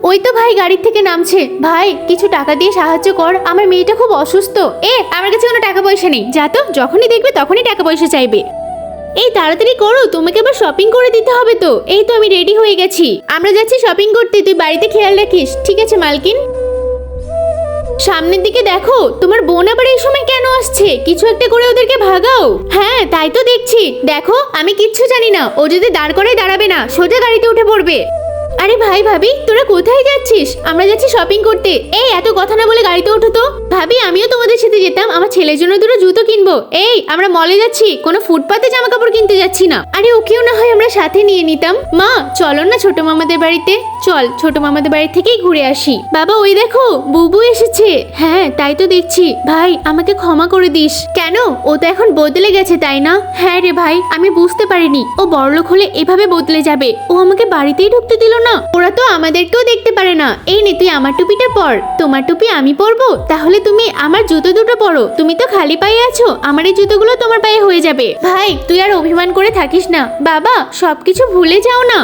ওই তো ভাই গাড়ির থেকে নামছে। ভাই কিছু টাকা দিয়ে সাহায্য কর, আমার মেয়েটা খুব অসুস্থ। আমার কাছে কোনো টাকা পয়সা নেই, যা তো, যখনই দেখবে তখনই টাকা পয়সা চাইবে। এই তাড়াতাড়ি করো, তোমাকে আবার শপিং করে দিতে হবে তো। এই তো আমি রেডি হয়ে গেছি, আমরা যাচ্ছি শপিং করতে, তুই বাড়িতে খেয়াল রাখিস। ঠিক আছে মালকিন। সামনের দিকে দেখো, তোমার বোন আবার এই সময় কেন আসছে? কিছু একটা করে ওদেরকে ভাগাও। হ্যাঁ তাই তো দেখছি। দেখো আমি কিচ্ছু জানি না, ও যদি দাঁড় করায় দাঁড়াবে না, সোজা গাড়িতে উঠে পড়বে। আরে ভাই ভাবি, তোরা কোথায় যাচ্ছিস? আমরা যাচ্ছি শপিং করতে। এই এত কথা না বলে গাড়িতে ওঠো তো। ভাবি আমিও তোমাদের সাথে যেতাম, আমার ছেলের জন্য দুটো জুতো কিনবো। আমরা মলে যাচ্ছি, কোনো ফুটপাতে জামা কাপড় কিনতে যাচ্ছি না। আরে ওকেও না হয় আমরা সাথে নিয়ে নিতাম। মা চলো না ছোট মামাদের বাড়িতে। চল ছোট মামাদের বাড়ি থেকেই ঘুরে আসি। বাবা ওই দেখো বুবু এসেছে। হ্যাঁ তাই তো দেখছি। ভাই আমাকে ক্ষমা করে দিস। কেন? ও তো এখন বদলে গেছে তাই না? হ্যাঁ রে ভাই, আমি বুঝতে পারিনি ও বড়লোক হলে এভাবে বদলে যাবে। ও আমাকে বাড়িতেই ঢুকতে দিল না। ওরা তো আমাদেরকেও দেখতে পারে না। এই নে তুই আমার টুপিটা পর, তোমার টুপি আমি পরবো। তাহলে তুমি আমার জুতো দুটো পরো, তুমি তো খালি পায়ে আছো, আমার এই জুতোগুলো তোমার পায়ে হয়ে যাবে। ভাই তুই আর অভিমান করে থাকিস না, বাবা সবকিছু ভুলে যাও না।